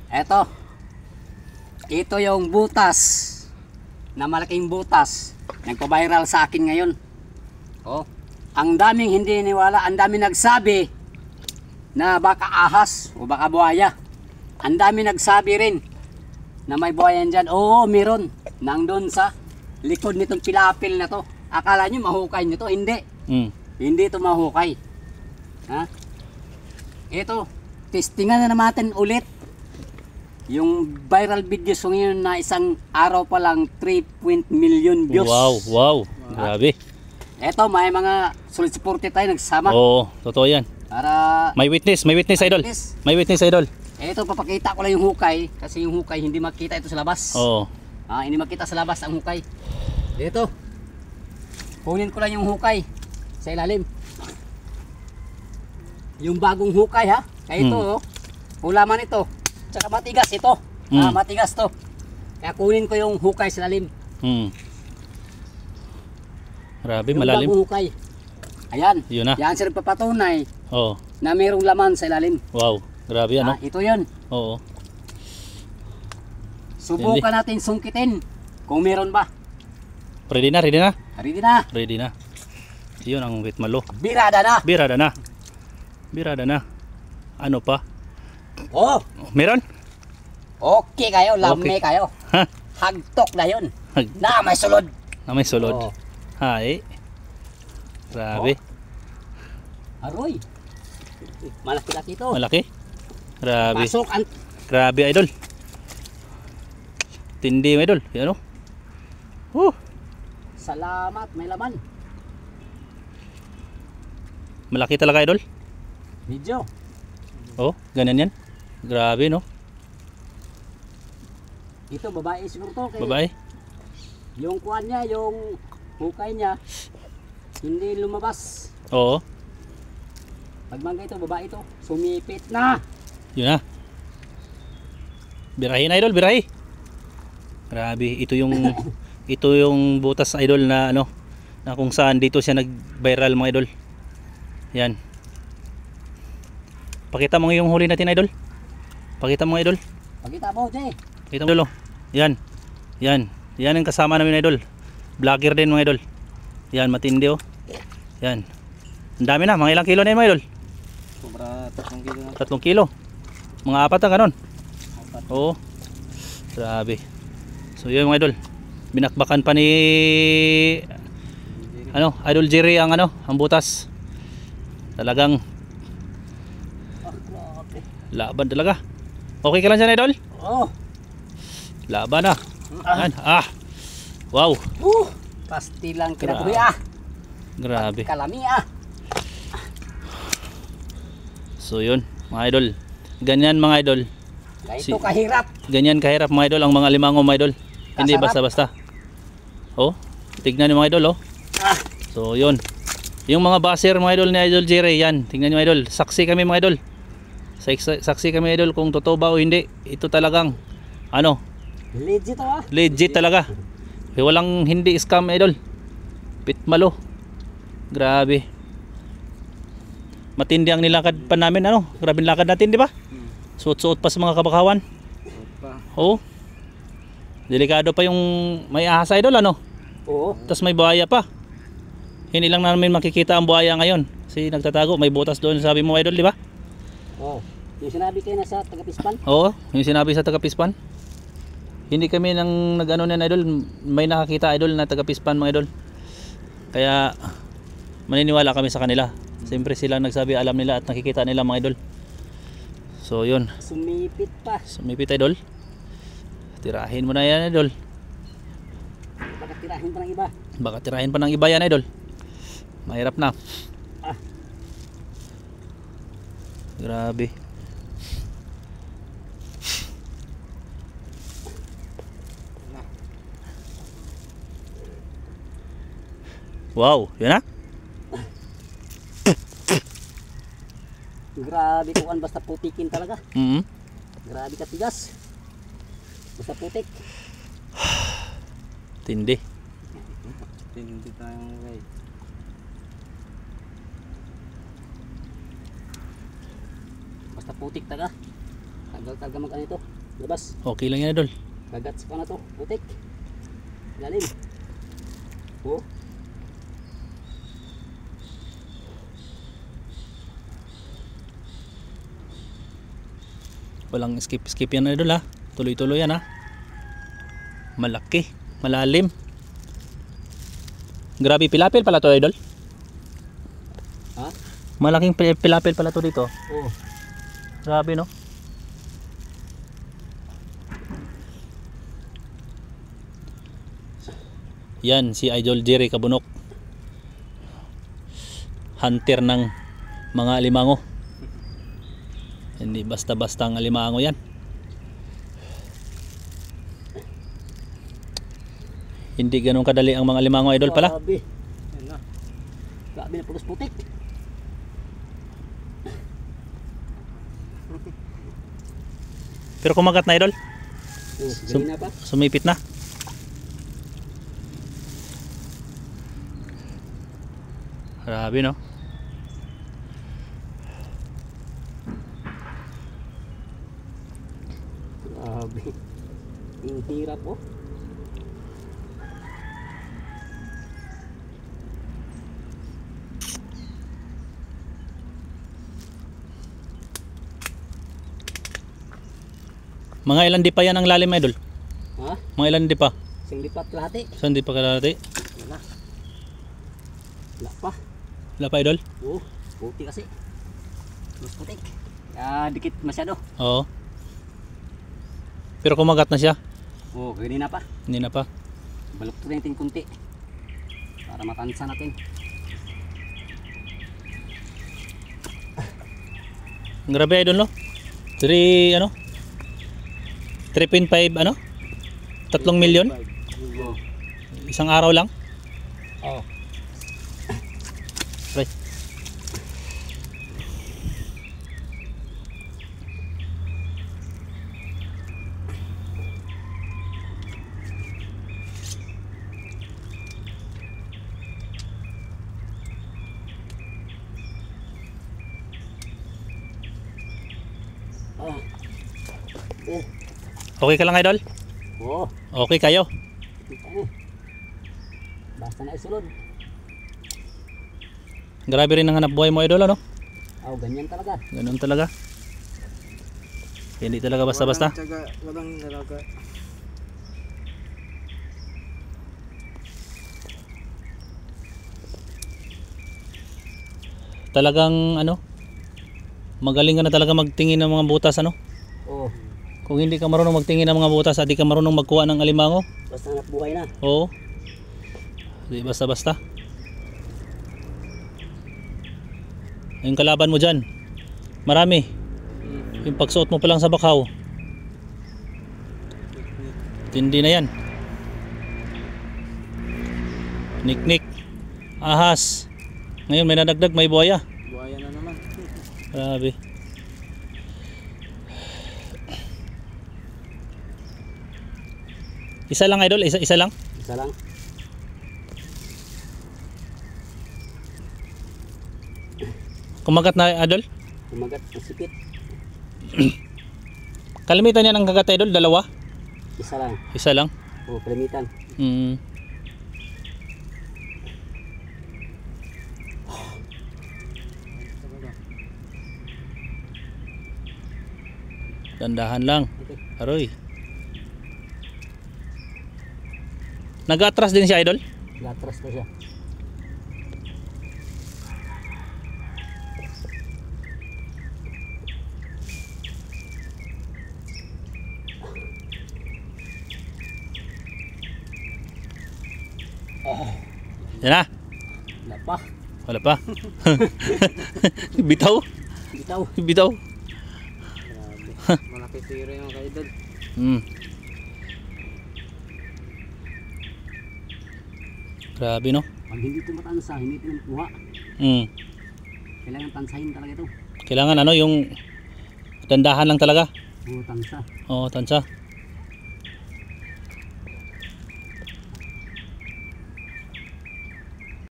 Eto. Ito yung butas. Na malaking butas. Nagpa-viral sa akin ngayon. Oh. Ang daming hindi niwala, ang daming nagsabi na baka ahas o baka buhaya. Ang daming nagsabi rin na may buhayan dyan. Oo, meron. Nandun sa likod nitong pilapil na to. Akala nyo mahukay nyo to? Hindi. Hindi ito mahukay. Ha? Ito, testingan na natin ulit. Yung viral videos ko ngayon na isang araw pa lang 3 million views. Wow. Grabe. Eto, may mga solid supporter tayo nagsama. Oo, totoo yan. Para May witness idol. May witness idol. Eto, papakita ko lang yung hukay. Kasi yung hukay hindi makita ito sa labas. Oo. Hindi makita sa labas ang hukay. Ito. Kunin ko lang yung hukay sa ilalim. Yung bagong hukay ha. Kaya ito oh. Ulaman ito. Tsaka matigas ito. Matigas to. Kaya kunin ko yung hukay sa ilalim. Grabe, Yung malalim. bagong hukay. Ayan. Yun na. Yan sir papatunay Oo. na mayroong laman sa ilalim. Wow. Grabe ano. Ito yun. Oo. Subukan natin sungkitin kung meron ba. Ready na. Ready na. Ready na. Yun ang witmalo. Birada na. Birada na. Ano pa? Oh. Meron? Okay kayo. Lame Okay. kayo. Ha? Hagtok na yun. Na may sulod. Na may sulod. Oh. Hay. Grabe. Aroy. Malaki-laki ito. Malaki. Grabe. Pasok ang... Grabe idol. Tindi idol. Yan o. Salamat. May laman. Malaki talaga idol. Medyo. Oh, ganyan yan. Grabe no. Ito babae siguro to. Kay Babae. yung kuwan niya, yung hukay niya, hindi lumabas. Oo. Pagmangga ito, babae ito. Sumipit na. Yun na. Birahin idol, birahi. Grabe, ito yung butas idol na ano, na kung saan dito siya nag-viral mga idol. Yan. Pakita mo yung huli natin idol. Pakita mo idol. Pakita mo, Jay. Pakita mo idol. Oh. Yan. Yan ang kasama namin idol. Vlogger din mga idol. Yan, matindi oh. Yan. Ang dami na, mga ilang kilo na yun mga idol? Sobra 3 kilo na. 3 kilo. Mga 4 na ganon. Oo. Grabe. So yun mga idol. Binakbakan pa ni Idol Jerry ang ang butas. Talagang laban talaga. Okay ka lang dyan idol? Oo. Laban na. Yan. Wow. Pastilang Grabe. kinabuhi Grabe. Kalami So yun mga idol. Ganyan mga idol. Ito kahirap. Ganyan kahirap mga idol ang mga limango mga idol. Hindi Kasarap. basta-basta. Oh, tignan niyo mga idol oh. So yun. Yung mga baser mga idol ni Idol Jerry yan. Tingnan niyo mga idol. Saksi kami mga idol. Saksi kami idol kung totoo ba o hindi. Ito talagang Legit legit talaga. Walang hindi scam idol. Pitmalo. Grabe. Matindi ang nilakad pa namin Grabe lakad natin, di ba? Suot-suot pa sa mga kabakawan. Oo. Delikado pa yung may ahas idol Oo. Tapos may buhaya pa. Hindi lang namin makikita ang buhaya ngayon. Kasi nagtatago, may butas doon sabi mo idol, di ba? Oo. Yung sinabi kayo na sa taga-Pispan? Oo, yung sinabi sa taga-Pispan. Hindi kami nang nag-ano niyan idol, may nakakita idol na taga-Pispan mga idol. Kaya maniniwala kami sa kanila. Siyempre sila nagsabi, alam nila at nakikita nila mga idol. So yun. Sumipit pa. Sumipit idol. Tirahin mo na yan idol. Baka tirahin pa ng iba. Baka tirahin pa ng iba yan idol. Mahirap na. Grabe. Wow, yun na? Grabe kuan basta putikin talaga. Grabe katigas. Basta putik. Tindi. Tindi tayong guys. Basta putik talaga. Tagal talaga mag ano ito. Labas. Okay lang yan idol. Kagat sa na to. Putik. Lalim. Oh. Walang skip yan idol ha. Tuloy-tuloy yan ha. Malaki, malalim. Grabe pilapil pala to idol. Ha? Malaking pilapil pala to dito. Oh. Grabe no. Yan si Idol Jerry Kabunok. Hunter ng mga alimango. Hindi basta-basta ang alimango yan. Hindi ganun kadali ang mga alimango idol pala. Grabe. Yan na. Grabe na pulos putik. Pero kumagat na idol. Oh, gani na pa. Sumipit na. Grabe no. Grabe. Ang hirap oh. Mga ilan di pa yan ang lalim idol? Ha? Mga ilan di pa? Sing lipat lahati. Saan di pa kalahati? Wala. Wala pa. Wala pa idol? Oh, puti kasi. Mas putik. Dikit masyado. Oo. Pero kumagat na siya. Oh, gani na pa. Hindi na pa. Balukto natin kunti. Para matansa natin. Grabe idol no. 3.5 ano? 3 milyon? Oh. Isang araw lang? Oh. Right. Ah. Eh. Okay ka lang idol? Oh. Okay kayo? Basta na isulod. Grabe rin ang hanap buhay mo idol ano? Oh, ganyan talaga. Ganun talaga. Hindi talaga basta-basta. Walang nalaga. Talagang ano? Magaling ka na talaga magtingin ng mga butas ano? Oh. Kung hindi ka marunong magtingin ng mga butas, di ka marunong magkuha ng alimango. Basta hanap buhay na. Oo. Di basta-basta. Yung kalaban mo dyan, marami. Yung pagsuot mo pa lang sa bakaw, tindi na yan. Niknik, ahas. Ngayon may nadagdag, may buhaya. Buhaya na naman. Grabe. Isa lang idol, isa lang. Isa lang. Kumagat na idol. Kumagat ang sipit. Kalimitan yan ang kagat idol, dalawa. Isa lang. Isa lang. Oh, kalimitan. Mm. Dandahan lang. Okay. Aroy. Nag-atras din siya idol. Gatras na siya. Yan na. Wala pa. Wala pa. Bitaw. Bitaw. Bitaw. Malaki tira yung kaidol. Mm. Grabe no. Pag hindi ito matansa, hindi ito makuha. Mm. Kailangan tansahin talaga ito. Kailangan ano yung dandahan lang talaga. Oh, tansa. Oo, tansa.